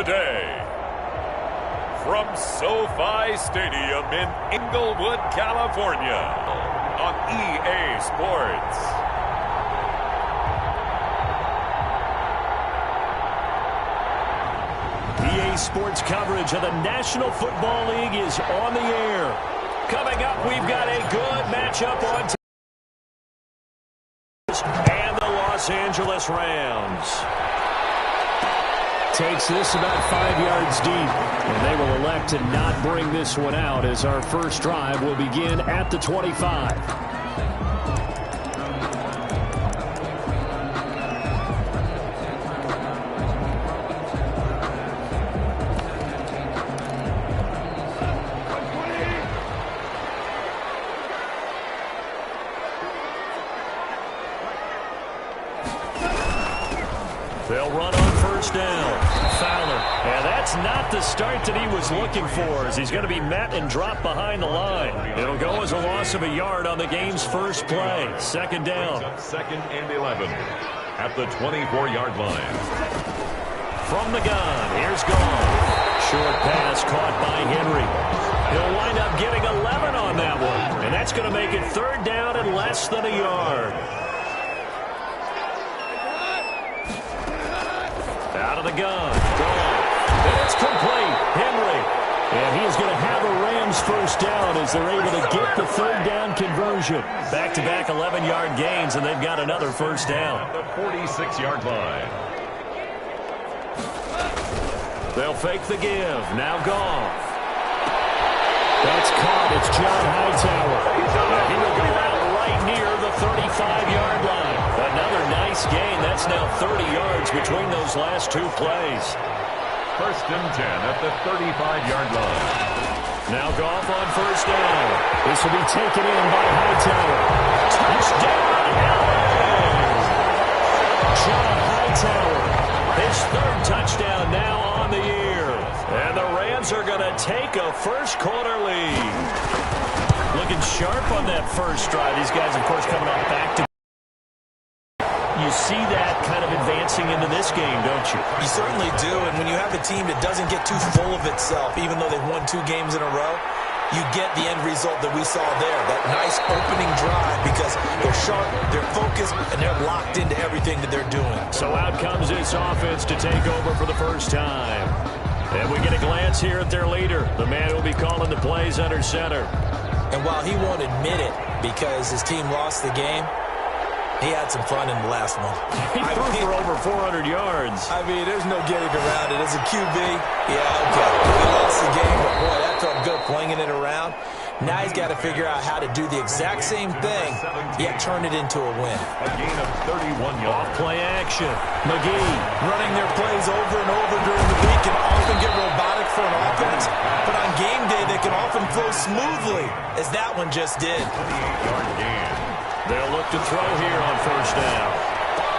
today, from SoFi Stadium in Inglewood, California, on EA Sports. EA Sports coverage of the National Football League is on the air. Coming up, we've got a good matchup on and the Los Angeles Rams. Takes this about 5 yards deep, and they will elect to not bring this one out as our first drive will begin at the 25. They'll run on first down. Fowler. And that's not the start that he was looking for, as he's going to be met and dropped behind the line. It'll go as a loss of a yard on the game's first play. Second down. Second and 11 at the 24-yard line. From the gun, here's Goff. Short pass caught by Henry. He'll wind up getting 11 on that one. And that's going to make it third down and less than a yard. Out of the gun. And it's complete. Henry. And he's going to have a Rams first down as they're able to get the third down conversion. Back-to-back 11-yard gains, and they've got another first down. At the 46-yard line. They'll fake the give. Now Goff. That's caught. It's John Hightower. And he will go out right near the 35-yard line. Another nice gain. That's now 30 yards between those last two plays. First and 10 at the 35-yard line. Now Goff on first down. This will be taken in by Hightower. Touchdown, LA! John Hightower. His third touchdown now on the year. And the Rams are going to take a first-quarter lead. Looking sharp on that first drive. These guys, of course, coming off back to. You see that kind of advancing into this game, don't you? You certainly do, and when you have a team that doesn't get too full of itself, even though they've won 2 games in a row, you get the end result that we saw there, that nice opening drive, because they're sharp, they're focused, and they're locked into everything that they're doing. So out comes this offense to take over for the first time. And we get a glance here at their leader, the man who will be calling the plays under center. And while he won't admit it because his team lost the game, he had some fun in the last one. He threw for over 400 yards. I mean, there's no getting around it. As a QB, yeah, okay. He lost the game, but boy, that felt good flinging it around. Now he's got to figure out how to do the exact same thing, yet turn it into a win. A gain of 31 yards. Off-play action. McGee running their plays over and over during the week can often get robotic for an offense, but on game day they can often flow smoothly, as that one just did. 28-yard gain. They'll look to throw here on first down.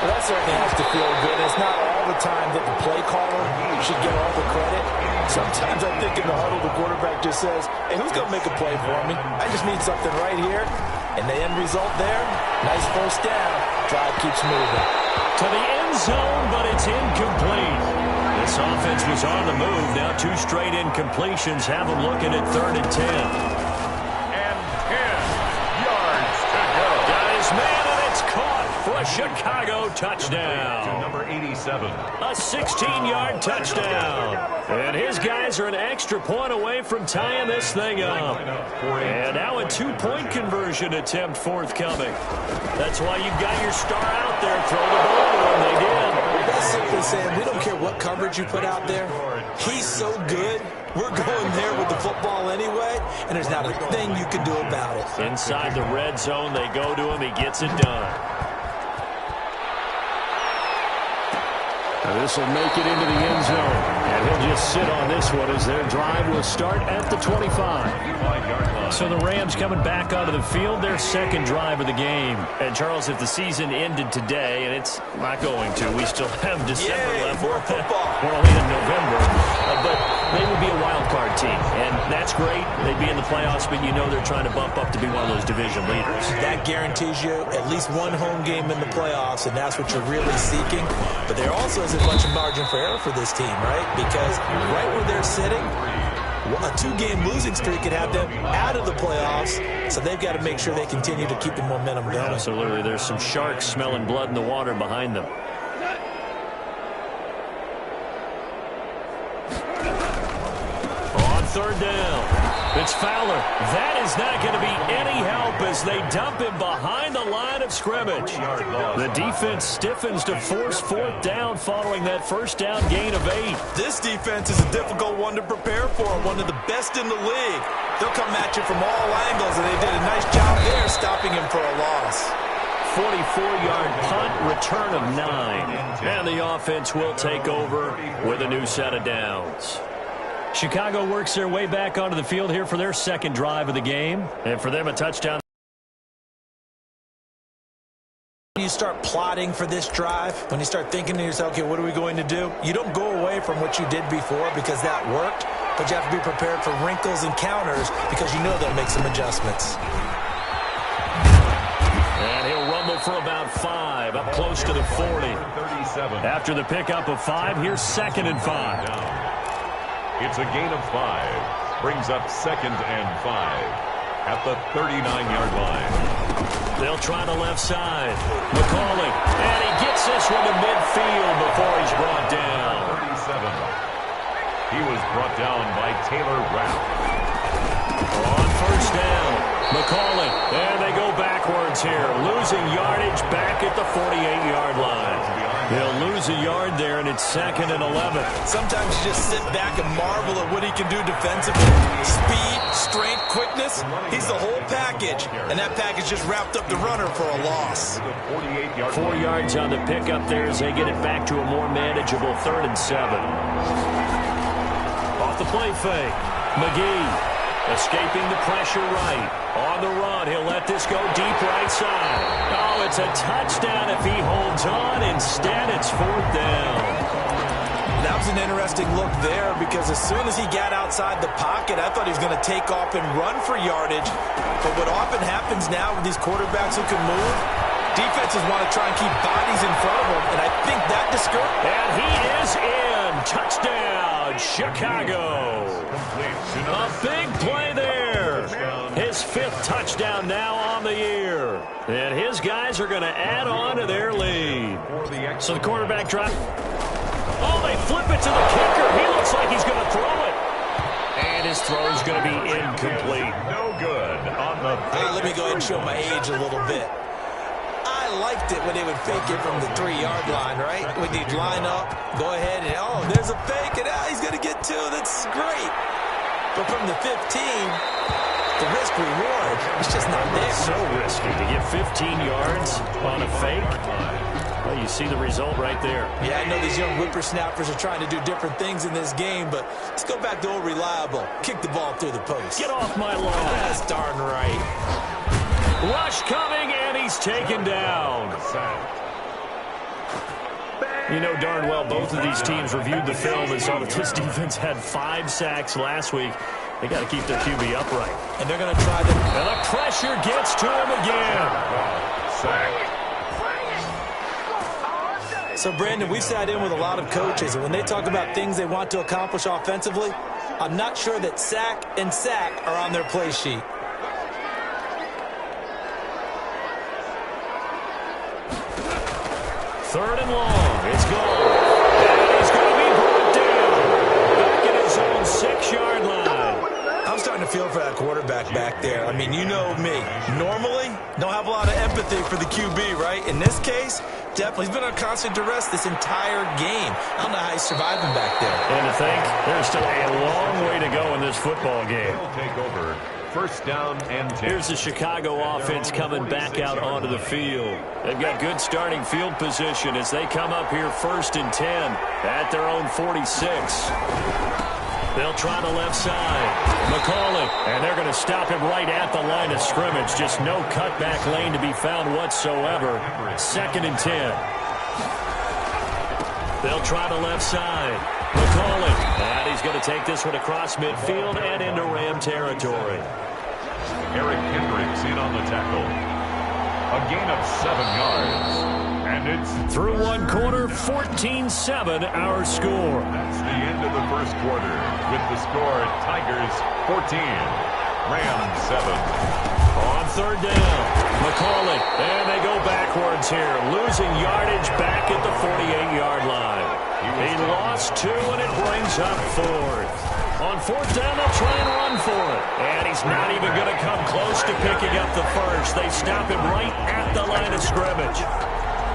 Well, that certainly has to feel good. It's not all the time that the play caller should get all the credit. Sometimes I think in the huddle the quarterback just says, hey, who's going to make a play for me? I just need something right here. And the end result there, nice first down. Drive keeps moving. To the end zone, but it's incomplete. This offense was on the move. Now 2 straight incompletions have them looking at 3rd and 10. Man, and it's caught for a Chicago touchdown. To number 87. A 16-yard touchdown. And his guys are an extra point away from tying this thing up. And now a 2-point conversion attempt forthcoming. That's why you've got your star out there. Throw the ball, and they did. That's simply saying we don't care what coverage you put out there. He's so good. We're going there with the football anyway, and there's not a thing you can do about it. Inside the red zone, they go to him. He gets it done. Now this will make it into the end zone, and he'll just sit on this one as their drive will start at the 25. So the Rams coming back onto the field, their second drive of the game. And Charles, if the season ended today, and it's not going to, we still have December left. More football. We're only in November, but they would be a wild card team. And that's great. They'd be in the playoffs, but you know they're trying to bump up to be one of those division leaders. That guarantees you at least one home game in the playoffs, and that's what you're really seeking. But there also isn't much margin for error for this team, right? Because right where they're sitting, a two-game losing streak could have them out of the playoffs, so they've got to make sure they continue to keep the momentum going. Absolutely. There's some sharks smelling blood in the water behind them. On third down, it's Fowler. That is not going to be any help as they dump him behind the line of scrimmage. The defense stiffens to force fourth down following that first down gain of 8. This defense is a difficult one to prepare for, one of the best in the league. They'll come at you from all angles, and they did a nice job there stopping him for a loss. 44-yard punt, return of 9. And the offense will take over with a new set of downs. Chicago works their way back onto the field here for their second drive of the game. And for them, a touchdown. When you start plotting for this drive, when you start thinking to yourself, okay, what are we going to do? You don't go away from what you did before because that worked, but you have to be prepared for wrinkles and counters because you know they'll make some adjustments. And he'll rumble for about 5, up close to the 40. After the pickup of 5, here's 2nd and 5. It's a gain of 5. Brings up 2nd and 5 at the 39-yard line. They'll try the left side. McCauley, and he gets this one to midfield before he's brought down. 37. He was brought down by Taylor Rapp. On first down, McCauley, and they go backwards here, losing yardage back at the 48-yard line. He'll lose a yard there, and it's 2nd and 11. Sometimes you just sit back and marvel at what he can do defensively. Speed, strength, quickness. He's the whole package, and that package just wrapped up the runner for a loss. 4 yards on the pickup there as they get it back to a more manageable 3rd and 7. Off the play fake, McGee. Escaping the pressure right. On the run, he'll let this go deep right side. Oh, it's a touchdown if he holds on. Instead, it's 4th down. That was an interesting look there because as soon as he got outside the pocket, I thought he was going to take off and run for yardage. But what often happens now with these quarterbacks who can move, defenses want to try and keep bodies in front of them, and I think that discourages. And he is in. Touchdown, Chicago. A big play there. His 5th touchdown now on the year. And his guys are going to add on to their lead. So the quarterback drive. Oh, they flip it to the kicker. He looks like he's going to throw it. And his throw is going to be incomplete. No good on the Let me go ahead and show my age a little bit. I liked it when they would fake it from the 3-yard line, right? When they'd line up, go ahead and, oh, there's a fake, and he's going to get 2. That's great. But from the 15, the risk-reward, it's just not there. So risky to get 15 yards on a fake. Well, you see the result right there. Yeah, I know these young whippersnappers are trying to do different things in this game, but let's go back to old reliable. Kick the ball through the post. Get off my lawn. That's darn right. Rush coming, and he's taken down. You know darn well both of these teams reviewed the film and saw that this defense had 5 sacks last week. They got to keep their QB upright. And they're going to try them. And the pressure gets to him again. So, Brandon, we sat in with a lot of coaches, and when they talk about things they want to accomplish offensively, I'm not sure that sack and sack are on their play sheet. Third and long. It's gone. And he's going to be brought down. Back at his own 6-yard line. I'm starting to feel for that quarterback back there. I mean, you know me. Normally, don't have a lot of empathy for the QB, right? In this case, definitely. He's been on constant duress this entire game. I don't know how he's surviving back there. And to think, there's still a long way to go in this football game. He'll take over. First down and 10. Here's the Chicago offense coming back out onto the field. They've got good starting field position as they come up here 1st and 10 at their own 46. They'll try the left side. McCauley, and they're going to stop him right at the line of scrimmage. Just no cutback lane to be found whatsoever. 2nd and 10. They'll try the left side. McCauley, and he's going to take this one across midfield and into Ram territory. Eric Hendricks in on the tackle. A gain of 7 yards. And it's through one quarter, 14-7 our score. That's the end of the first quarter. With the score, Tigers 14, Rams 7. On third down, McCauley, and they go backwards here, losing yardage back at the 48-yard line. He lost 2, and it brings up 4th. On fourth down, they'll try and run for it. And he's not even going to come close to picking up the first. They stop him right at the line of scrimmage.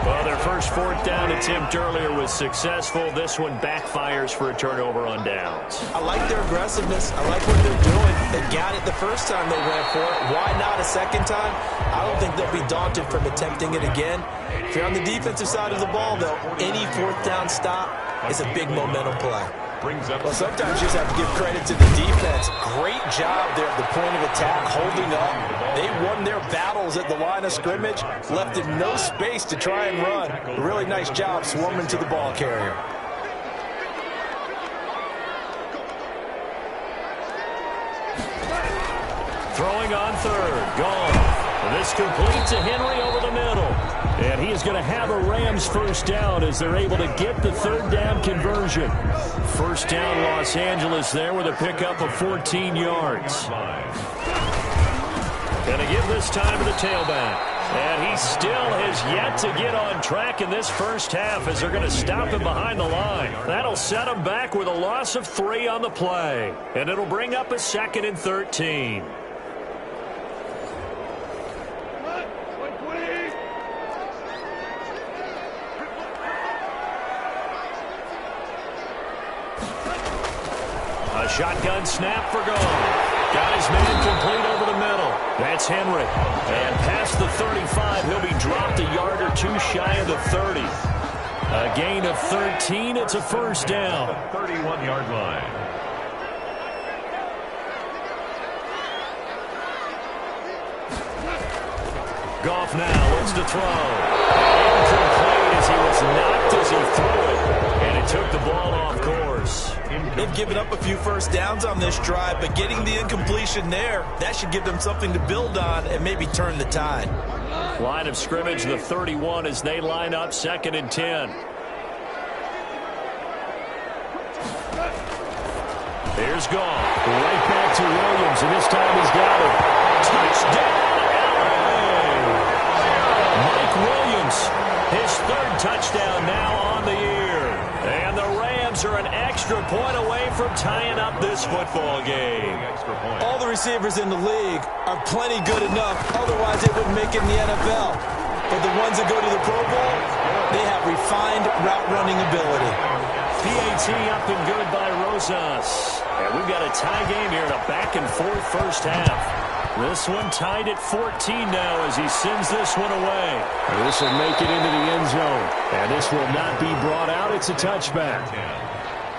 Well, their first fourth down attempt earlier was successful. This one backfires for a turnover on downs. I like their aggressiveness. I like what they're doing. They got it the first time they went for it. Why not a second time? I don't think they'll be daunted from attempting it again. If you're on the defensive side of the ball, though, any fourth down stop is a big momentum play. Well, sometimes you just have to give credit to the defense. Great job there at the point of attack, holding up. They won their battles at the line of scrimmage, left him no space to try and run. Really nice job swarming to the ball carrier. Throwing on third, gone. This complete to Henry over the middle. And he is going to have a Rams first down as they're able to get the third down conversion. First down Los Angeles there with a pickup of 14 yards. Going to give this time to the tailback. And he still has yet to get on track in this first half as they're going to stop him behind the line. That'll set him back with a loss of 3 on the play. And it'll bring up a 2nd and 13. A shotgun snap for goal. Got his man complete over the middle. That's Henry. And past the 35, he'll be dropped a yard or 2 shy of the 30. A gain of 13. It's a first down. 31-yard line. Goff now looks to throw. Incomplete as he was knocked as he threw it. And it took the ball off course. They've given up a few first downs on this drive, but getting the incompletion there, that should give them something to build on and maybe turn the tide. Line of scrimmage, the 31 as they line up 2nd and 10. Here's Goff. Right back to Williams, and this time he's got it. Touchdown, LA! Mike Williams, his 3rd touchdown now on the year. And the Rams are an extra point away from tying up this football game. All the receivers in the league are plenty good enough, otherwise they wouldn't make it in the NFL. But the ones that go to the Pro Bowl, they have refined route running ability. PAT up and good by Rosas. And we've got a tie game here in a back-and-forth first half. This one tied at 14 now as he sends this one away. This will make it into the end zone. And this will not be brought out. It's a touchback.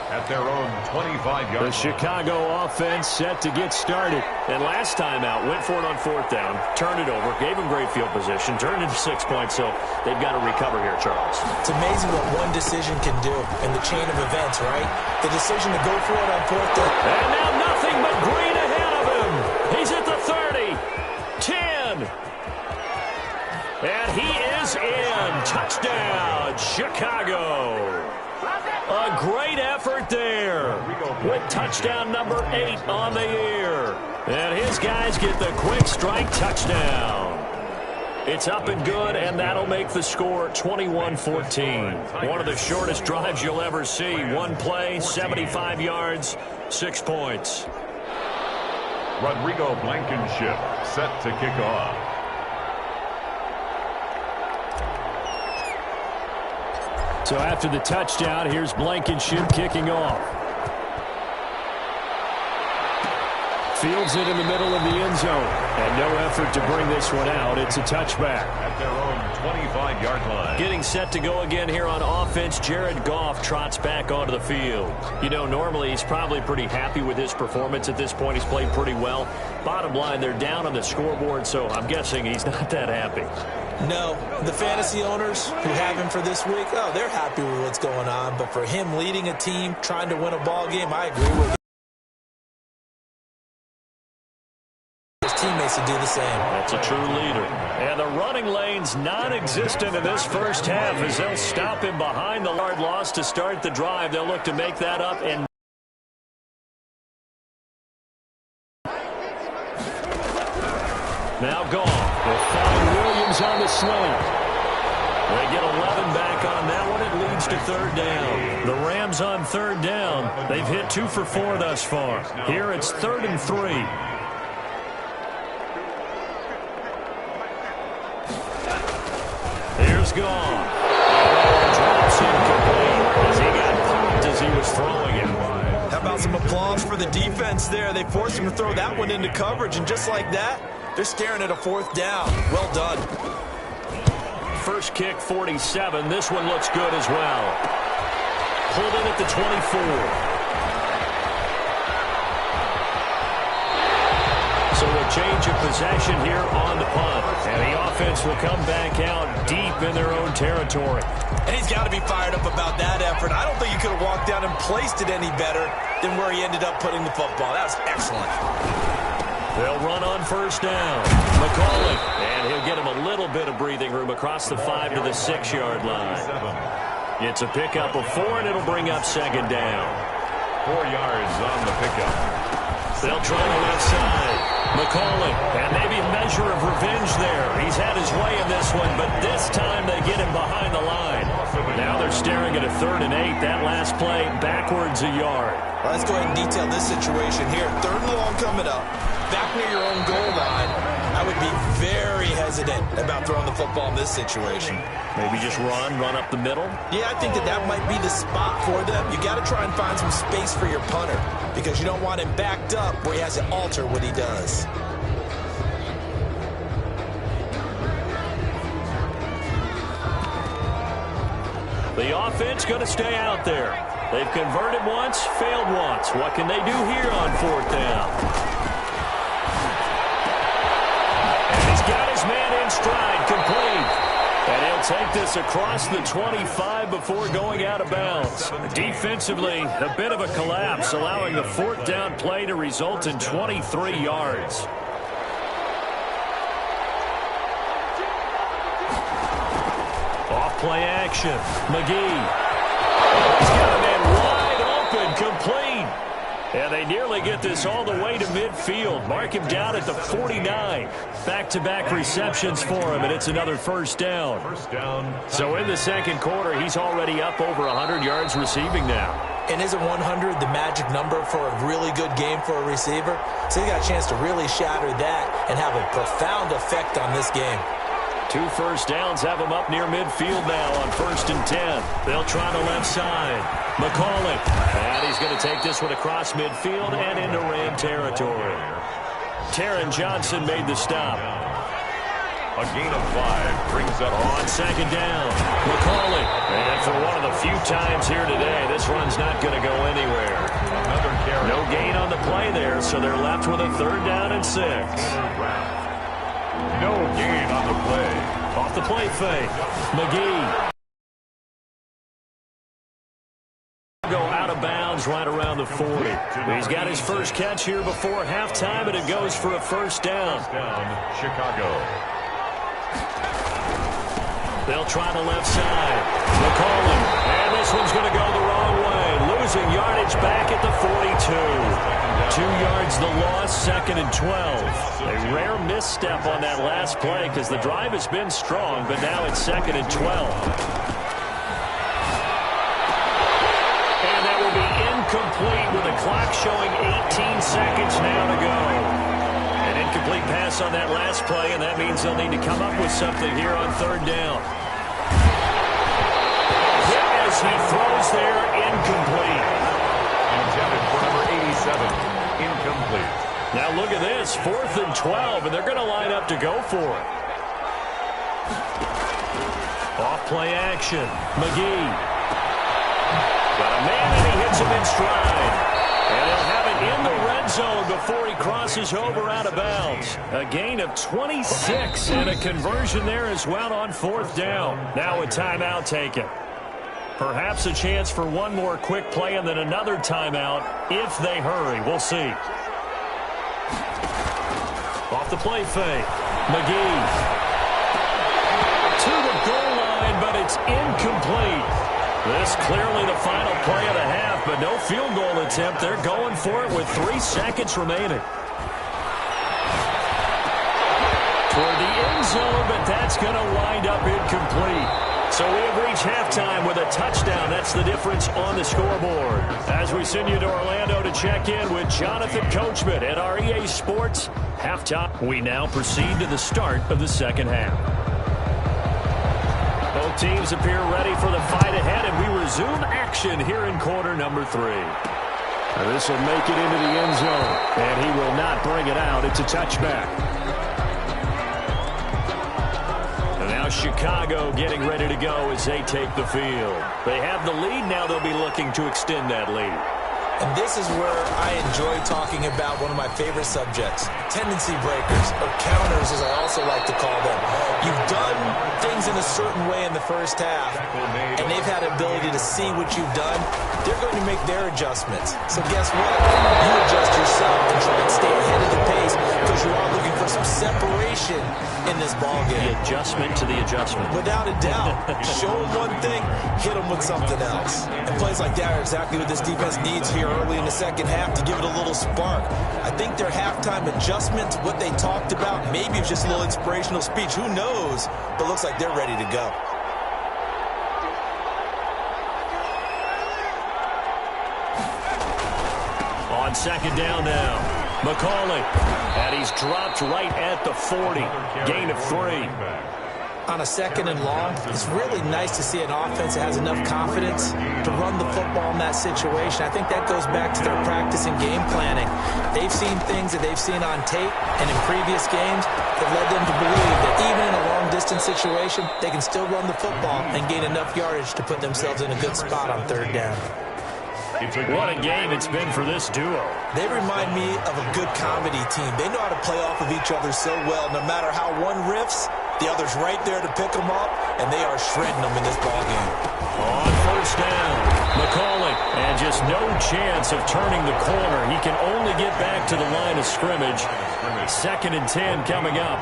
At their own 25-yard line. The Chicago offense set to get started. And last time out, went for it on 4th down, turned it over, gave him great field position, turned into 6 points, so they've got to recover here, Charles. It's amazing what one decision can do in the chain of events, right? The decision to go for it on 4th down. And now nothing but green ahead of him. He's at the 30, 10. And he is in. Touchdown, Chicago. A great effort there with touchdown number 8 on the year. And his guys get the quick strike touchdown. It's up and good, and that'll make the score 21-14. One of the shortest drives you'll ever see. One play, 75 yards, 6 points. Rodrigo Blankenship set to kick off. So after the touchdown, here's Blankenship kicking off. Fields it in the middle of the end zone. And no effort to bring this one out. It's a touchback. At their own 25-yard line. Getting set to go again here on offense, Jared Goff trots back onto the field. You know, normally he's probably pretty happy with his performance at this point. He's played pretty well. Bottom line, they're down on the scoreboard, so I'm guessing he's not that happy. No, the fantasy owners who have him for this week, oh, they're happy with what's going on. But for him leading a team, trying to win a ball game, I agree with his teammates to do the same. That's a true leader. And the running lane's non-existent in this first half as they'll stop him behind the yard loss to start the drive. They'll look to make that up and now gone. They'll find Williams on the sling. They get 11 back on that one. It leads to third down. The Rams on third down. They've hit 2 for 4 thus far. Here it's 3rd and 3. Here's gone. Drops incomplete as he got popped as he was throwing it. How about some applause for the defense there? They forced him to throw that one into coverage, and just like that, they're staring at a 4th down. Well done. First kick, 47. This one looks good as well. Pulled in at the 24. So a change of possession here on the punt. And the offense will come back out deep in their own territory. And he's got to be fired up about that effort. I don't think he could have walked down and placed it any better than where he ended up putting the football. That was excellent. They'll run on first down. McCauley. And he'll get him a little bit of breathing room across the 5 to the 6-yard line. It's a pickup of 4, and it'll bring up second down. 4 yards on the pickup. They'll try the left side. McCauley, and maybe a measure of revenge there. He's had his way in this one, but this time they get him behind the line. Now they're staring at a 3rd and 8. That last play backwards a yard. Well, let's go ahead and detail this situation here. 3rd and long coming up. Back near your own goal line. I would be very hesitant about throwing the football in this situation. Maybe just run up the middle? Yeah, I think that might be the spot for them. You got to try and find some space for your punter because you don't want him backed up where he has to alter what he does. The offense going to stay out there. They've converted once, failed once. What can they do here on 4th down? And he's got his man in stride, complete. And he'll take this across the 25 before going out of bounds. Defensively, a bit of a collapse, allowing the 4th down play to result in 23 yards. Off play action. McGee. He's got a man wide open, complete. And they nearly get this all the way to midfield. Mark him down at the 49. Back-to-back receptions for him, and it's another first down. So in the second quarter, he's already up over 100 yards receiving now. And isn't 100 the magic number for a really good game for a receiver? So he got a chance to really shatter that and have a profound effect on this game. 2 first downs have him up near midfield now on 1st and 10. They'll try the left side. McCauley. And he's going to take this one across midfield and into Ram territory. Taron Johnson made the stop. A gain of 5 brings up on second down. McCauley. And for one of the few times here today, this run's not going to go anywhere. Another carry. No gain on the play there, so they're left with a 3rd down and 6. No gain on the play. Off the play fake. McGee. Go out of bounds right around the 40. He's got his first catch here before halftime, and it goes for a first down. Chicago. They'll try the left side. McCauley. And this one's going to go the wrong way. Losing yardage back at the 42. 2 yards the loss, 2nd and 12. A rare misstep on that last play because the drive has been strong, but now it's 2nd and 12. And that will be incomplete with the clock showing 18 seconds now to go. An incomplete pass on that last play, and that means they'll need to come up with something here on 3rd down. As he throws there, incomplete. Intended for number 87. Incomplete. Now look at this, 4th and 12, and they're going to line up to go for it. Off play action. McGee. Got a man, and he hits him in stride. And they'll have it in the red zone before he crosses over out of bounds. A gain of 26 and a conversion there as well on 4th down. Now a timeout taken. Perhaps a chance for one more quick play and then another timeout if they hurry. We'll see. Off the play fake. McGee to the goal line, but it's incomplete. This clearly the final play of the half, but no field goal attempt. They're going for it with 3 seconds remaining. Toward the end zone, but that's going to wind up incomplete. So we have reached halftime with a touchdown. That's the difference on the scoreboard. As we send you to Orlando to check in with Jonathan Coachman at our EA Sports halftime. We now proceed to the start of the second half. Both teams appear ready for the fight ahead, and we resume action here in quarter number 3. This will make it into the end zone, and he will not bring it out. It's a touchback. And now Chicago getting ready to go as they take the field. They have the lead. Now they'll be looking to extend that lead. And this is where I enjoy talking about one of my favorite subjects, tendency breakers, or counters as I also like to call them. You've done things in a certain way in the first half, and they've had the ability to see what you've done. They're going to make their adjustments. So guess what? You adjust yourself and try and stay ahead of the pace because you are looking for some separation in this ballgame. The adjustment to the adjustment. Without a doubt. Show them one thing, hit them with something else. And plays like that are exactly what this defense needs here early in the second half to give it a little spark. I think their halftime adjustments, what they talked about, maybe it's just a little inspirational speech. Who knows? But looks like they're ready to go. On second down now, McCauley. And he's dropped right at the 40. Gain of 3. On a second and long, it's really nice to see an offense that has enough confidence to run the football in that situation. I think that goes back to their practice and game planning. They've seen things that they've seen on tape and in previous games that led them to believe that even in a long-distance situation, they can still run the football and gain enough yardage to put themselves in a good spot on 3rd down. What a game it's been for this duo. They remind me of a good comedy team. They know how to play off of each other so well. No matter how one riffs, the other's right there to pick them up, and they are shredding them in this ballgame. On 1st down, McCauley, and just no chance of turning the corner. He can only get back to the line of scrimmage. 2nd and 10 coming up.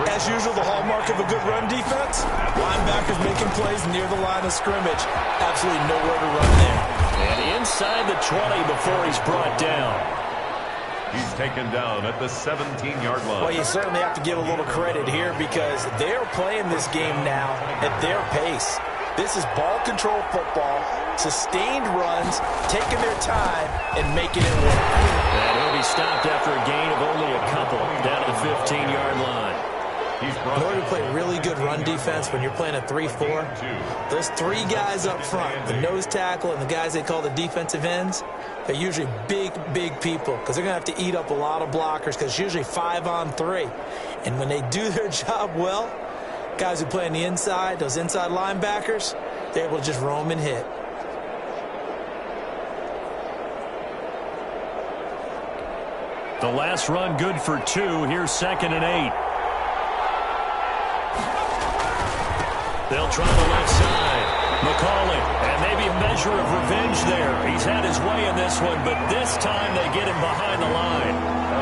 As usual, the hallmark of a good run defense, linebackers making plays near the line of scrimmage. Absolutely nowhere to run there. And inside the 20 before he's brought down. He's taken down at the 17-yard line. Well, you certainly have to give a little credit here because they're playing this game now at their pace. This is ball control football, sustained runs, taking their time, and making it work. And he'll be stopped after a gain of only a couple down to the 15-yard line. In order to play really good run defense when you're playing a 3-4, those 3 guys up front, the nose tackle and the guys they call the defensive ends, they're usually big, big people because they're going to have to eat up a lot of blockers because it's usually 5 on 3. And when they do their job well, guys who play on the inside, those inside linebackers, they're able to just roam and hit. The last run good for 2. Here's 2nd and 8. They'll try the left side. McCauley, and maybe a measure of revenge there. He's had his way in this one, but this time they get him behind the line.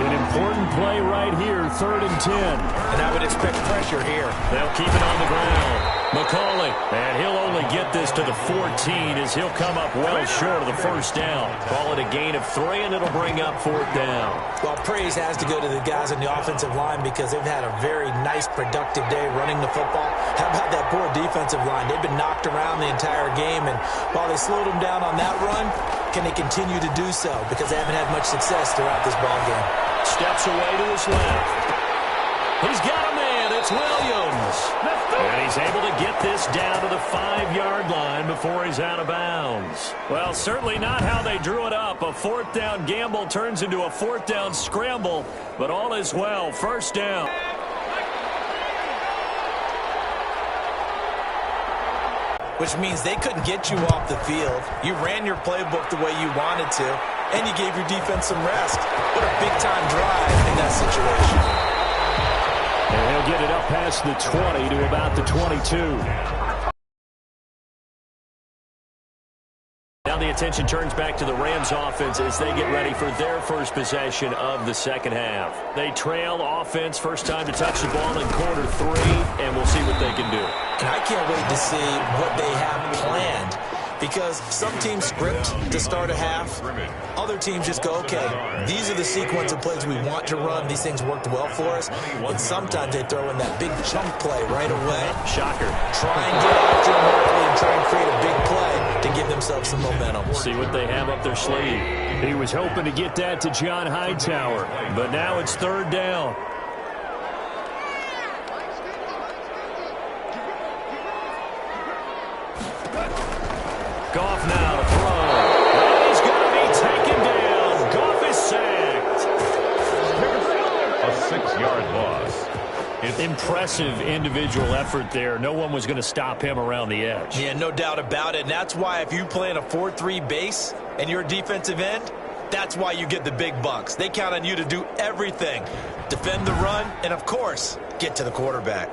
An important play right here, 3rd and 10. And I would expect pressure here. They'll keep it on the ground. McCauley, and he'll only get this to the 14 as he'll come up well short of the 1st down. Call it a gain of 3, and it'll bring up 4th down. Well, praise has to go to the guys on the offensive line because they've had a very nice, productive day running the football. How about that poor defensive line? They've been knocked around the entire game, and while they slowed them down on that run, can they continue to do so? Because they haven't had much success throughout this ballgame. Steps away to his left. He's got a man. It's Williams. And he's able to get this down to the 5-yard line before he's out of bounds. Well, certainly not how they drew it up. A 4th down gamble turns into a 4th down scramble, but all is well. 1st down. Which means they couldn't get you off the field. You ran your playbook the way you wanted to. and you gave your defense some rest. What a big-time drive in that situation. And he'll get it up past the 20 to about the 22. Now the attention turns back to the Rams offense as they get ready for their first possession of the second half. They trail offense, first time to touch the ball in quarter 3, and we'll see what they can do. And I can't wait to see what they have planned, because some teams script to start a half. Other teams just go, okay, these are the sequence of plays we want to run. These things worked well for us. And sometimes they throw in that big chunk play right away. Shocker. Try and get after him early and try and create a big play to give themselves some momentum. See what they have up their sleeve. He was hoping to get that to John Hightower, but now it's third down. Goff now to throw. And he's going to be taken down. Goff is sacked. A 6-yard loss. Impressive individual effort there. No one was going to stop him around the edge. Yeah, no doubt about it. And that's why if you play in a 4-3 base and you're a defensive end, that's why you get the big bucks. They count on you to do everything. Defend the run and, of course, get to the quarterback.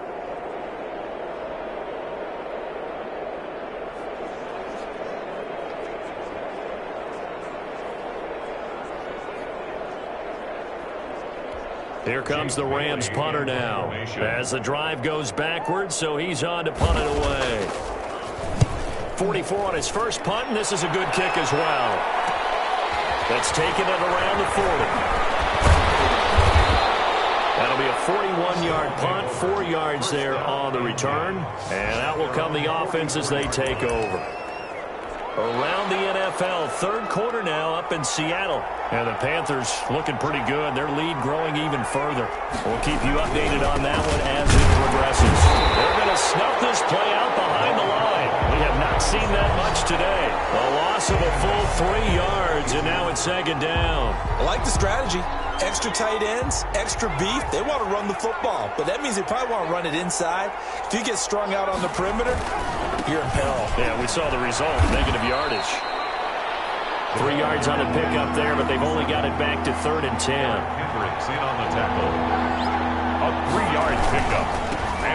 Here comes the Rams punter now as the drive goes backwards, so he's on to punt it away. 44 on his first punt, and this is a good kick as well. That's taken it around the 40. That'll be a 41-yard punt, 4 yards there on the return, and out will come the offense as they take over. Around the NFL, third quarter now up in Seattle. And the Panthers looking pretty good. Their lead growing even further. We'll keep you updated on that one as it progresses. They're going to snuff this play out behind the line. We have not seen that much today. A loss of a full 3 yards, and now it's second down. I like the strategy. Extra tight ends, extra beef. They want to run the football, but that means they probably want to run it inside. If you get strung out on the perimeter, you're in peril. Yeah, we saw the result, negative yardage. 3 yards on the pickup there, but they've only got it back to 3rd and 10. Hendricks in on the tackle. A 3-yard pickup.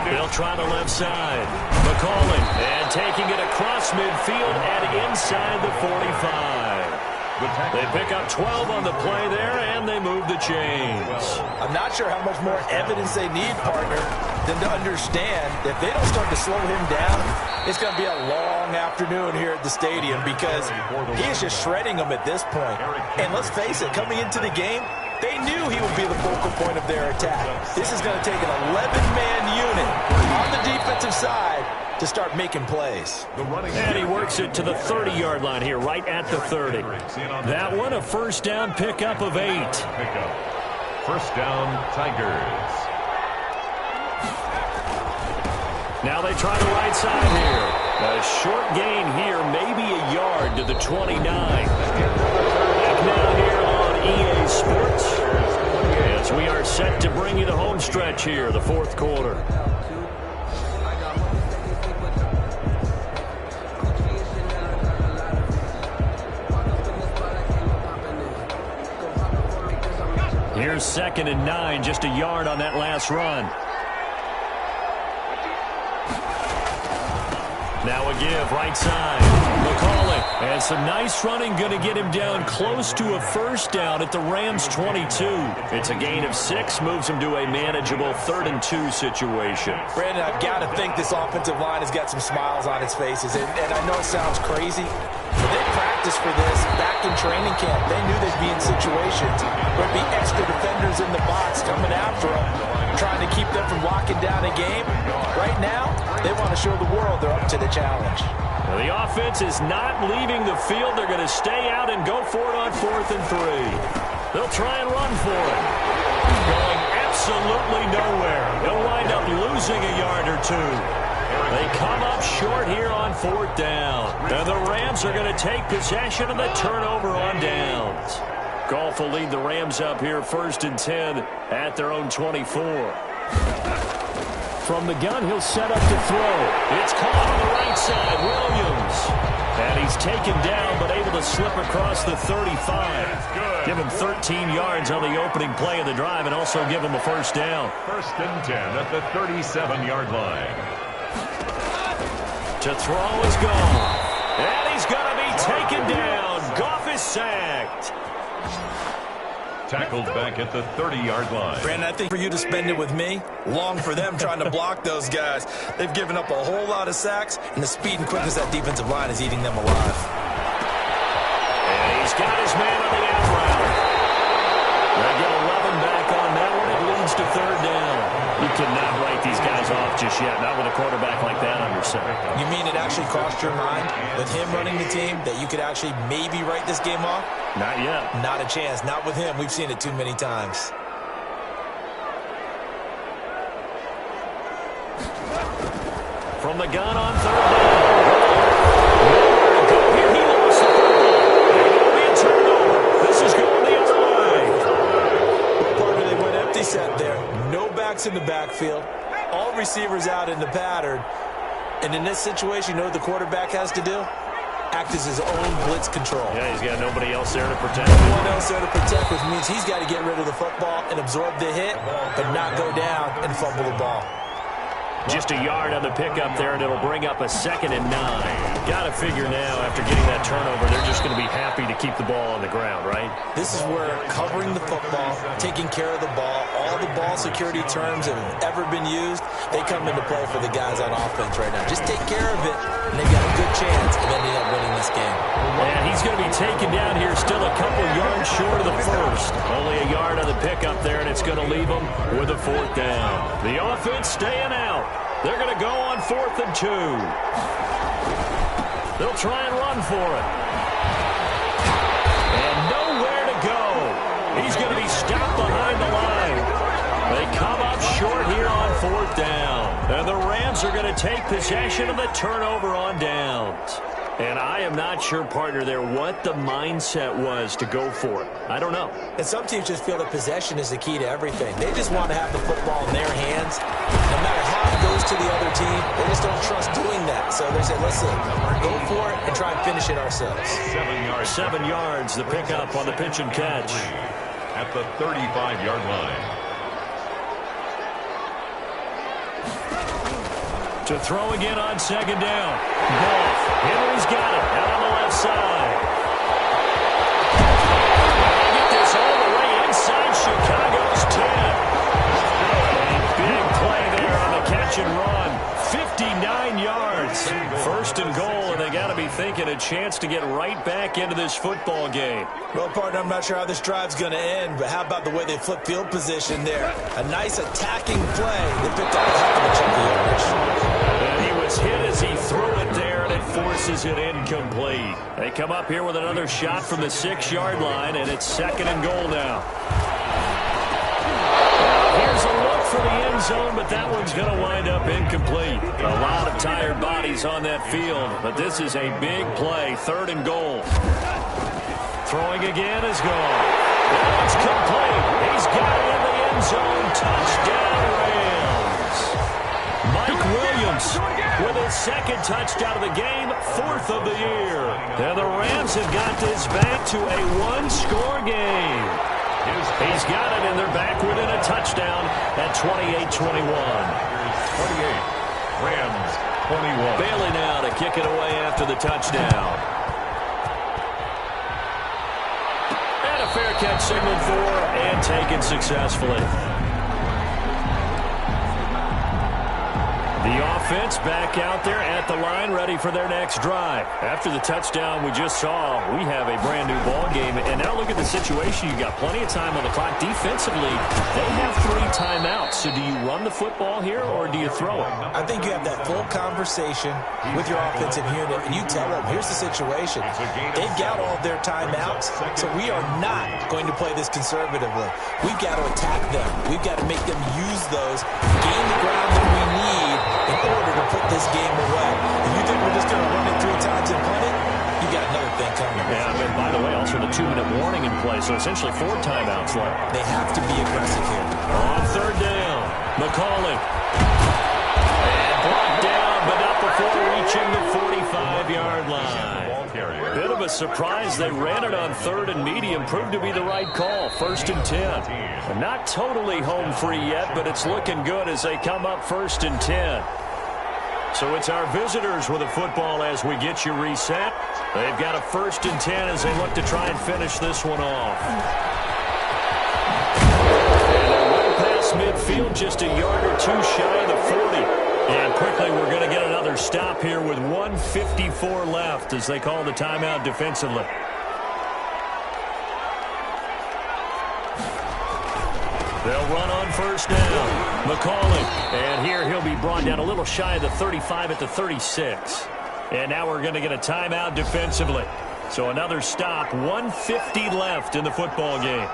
They'll try the left side. McCollin, and taking it across midfield and inside the 45. They pick up 12 on the play there, and they move the chains. I'm not sure how much more evidence they need, partner, than to understand that if they don't start to slow him down, it's going to be a long afternoon here at the stadium, because he is just shredding them at this point. And let's face it, coming into the game, they knew he would be the focal point of their attack. This is going to take an 11-man unit on the defensive side to start making plays. And he works it to the 30-yard line here, right at the 30. That one, a first down pickup of 8. First down, Tigers. Now they try the right side here. A short gain here, maybe a yard to the 29. Back now here on EA Sports, as we are set to bring you the home stretch here, the fourth quarter. Here's 2nd and 9, just a yard on that last run. Now a give, right side. McCollin, and some nice running, going to get him down close to a first down at the Rams 22. It's a gain of 6, moves him to a manageable 3rd and 2 situation. Brandon, I've got to think this offensive line has got some smiles on its faces, and I know it sounds crazy, but they practiced for this back in training camp. They knew they'd be in situations where there'd be extra defenders in the box coming after them, trying to keep them from locking down a game. Right now, they want to show the world they're up to the challenge. Well, the offense is not leaving the field. They're going to stay out and go for it on 4th and 3. They'll try and run for it. Going absolutely nowhere. They'll wind up losing a yard or 2. They come up short here on 4th down. And the Rams are going to take possession of the turnover on downs. Goff will lead the Rams up here 1st and 10 at their own 24. From the gun, he'll set up to throw. It's caught on the right side. Williams. And he's taken down, but able to slip across the 35. Give him 13 yards on the opening play of the drive and also give him a first down. First and 10 at the 37-yard line. To throw is Goff. And he's going to be taken down. Goff is sacked. Tackled back at the 30-yard line. Brandon, I think for you to spend it with me, long for them trying to block those guys. They've given up a whole lot of sacks, and the speed and quickness of that defensive line is eating them alive. And he's got his man on the out route. They get 11 back on that one. It leads to third down. You cannot write these guys off just yet, not with a quarterback like that under center. You mean it actually crossed your mind with him running the team that you could actually maybe write this game off? Not yet. Not a chance. Not with him. We've seen it too many times. From the gun on third down. Here he lost the football. And it'll be a turnover. This is going the other way. Partner, they went empty set there. No backs in the backfield. All receivers out in the pattern. And in this situation, you know what the quarterback has to do? Act as his own blitz control. Yeah, he's got nobody else there to protect. No one else there to protect, which means he's got to get rid of the football and absorb the hit, but not go down and fumble the ball. Just a yard on the pickup there, and it'll bring up a 2nd and 9. Got to figure now, after getting that turnover, they're just going to be happy to keep the ball on the ground, right? This is where covering the football, taking care of the ball, all the ball security terms that have ever been used, they come into play for the guys on offense right now. Just take care of it, and they've got a good chance of ending up winning this game. And he's going to be taken down here, still a couple yards short of the first. Only a yard on the pickup there, and it's going to leave him with a 4th down. The offense staying out. They're going to go on 4th and 2. They'll try and run for it. And nowhere to go. He's going to be stopped behind the line. They come up short here on 4th down. And the Rams are going to take possession of the turnover on downs. And I am not sure, partner, there what the mindset was to go for it. I don't know. And some teams just feel that possession is the key to everything. They just want to have the football in their hands. No matter how it goes to the other team, they just don't trust doing that. So they say, listen, go for it and try and finish it ourselves. 7 yards. 7 yards, the pickup on the pitch and catch. At the 35-yard line. To throw again on 2nd down. Goff. Henry's got it out on the left side. Get this all the way inside Chicago's 10. And big play there on the catch and run. 59 yards. 1st and goal, and they got to be thinking a chance to get right back into this football game. Well, partner, I'm not sure how this drive's going to end, but how about the way they flip field position there? A nice attacking play. They picked up a heck of a chunk of yardage. And he was hit as he threw it there, and it forces it incomplete. They come up here with another shot from the 6-yard line, and it's 2nd and goal now. Here's a look for the end zone, but that one's going to wind up incomplete. A lot of tired bodies on that field, but this is a big play. 3rd and goal. Throwing again is gone. Now it's complete. He's got it in the end zone. Touchdown, Rams. Mike Williams with his 2nd touchdown of the game, 4th of the year. And the Rams have got this back to a 1-score game. He's got it, and they're back within a touchdown at 28-21. 28. Rams 21. Bailey now to kick it away after the touchdown. And a fair catch signaled for and taken successfully. The offense back out there at the line, ready for their next drive. After the touchdown we just saw, we have a brand-new ball game. And now look at the situation. You've got plenty of time on the clock. Defensively, they have 3 timeouts. So do you run the football here, or do you throw it? I think you have that full conversation with your offensive unit, and you tell them, here's the situation. They've got all of their timeouts, so we are not going to play this conservatively. We've got to attack them. We've got to make them use those, gain the ground that we need in order to put this game away. If you think we're just going to run it 3 times and punt it, you got another thing coming. Yeah, and by the way, also the 2-minute warning in play, so essentially 4 timeouts left. They have to be aggressive here. On 3rd down, McCauley. And blocked down, but not before reaching the 45-yard line. a surprise. They ran it on 3rd and medium. Proved to be the right call. 1st and 10. Not totally home free yet, but it's looking good as they come up 1st and 10. So it's our visitors with the football as we get you reset. They've got a 1st and 10 as they look to try and finish this one off. And a run past midfield, just a yard or two shy of the 40. And quickly we're going to get another stop here with 1:54 left as they call the timeout defensively. They'll run on 1st down. McCauley. And here he'll be brought down a little shy of the 35 at the 36. And now we're going to get a timeout defensively. So another stop. 1:50 left in the football game.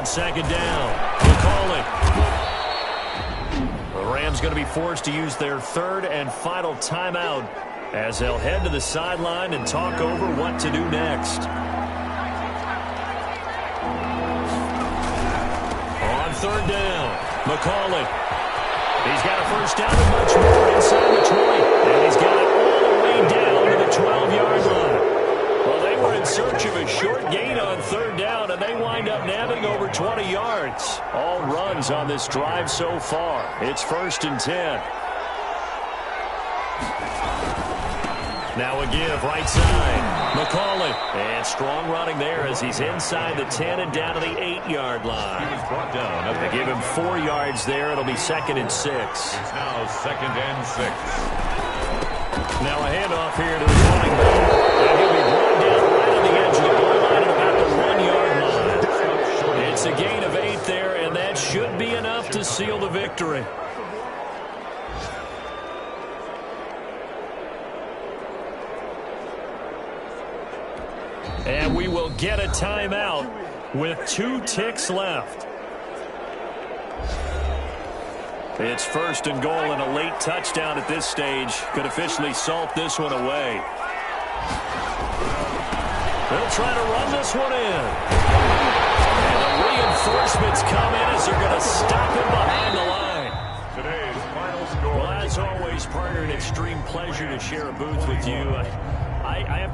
Second down. McCauley. The Rams going to be forced to use their 3rd and final timeout as they'll head to the sideline and talk over what to do next. On 3rd down, McCauley. He's got a 1st down and much more inside the 20. And he's got it all the way down to the 12-yard line. Well, they were in search of a short gain on 3rd down, and they wind up nabbing over 20 yards. All runs on this drive so far. It's 1st and 10. Now a give, right side. McCauley. And strong running there as he's inside the 10 and down to the 8-yard line. He was brought down. They give him 4 yards there. It'll be 2nd and 6. It's now 2nd and 6. Now a handoff here to the running back. And he'll be brought down right on the edge of the goal line at about the 1-yard line. It's a gain of 8 there, and that should be enough to seal the victory. And we will get a timeout with 2 ticks left. It's 1st and goal, and a late touchdown at this stage could officially salt this one away. They'll try to run this one in. And the reinforcements come in as they're going to stop him behind the line. Today's final score. Well, as always, partner, an extreme pleasure to share a booth with you. I have to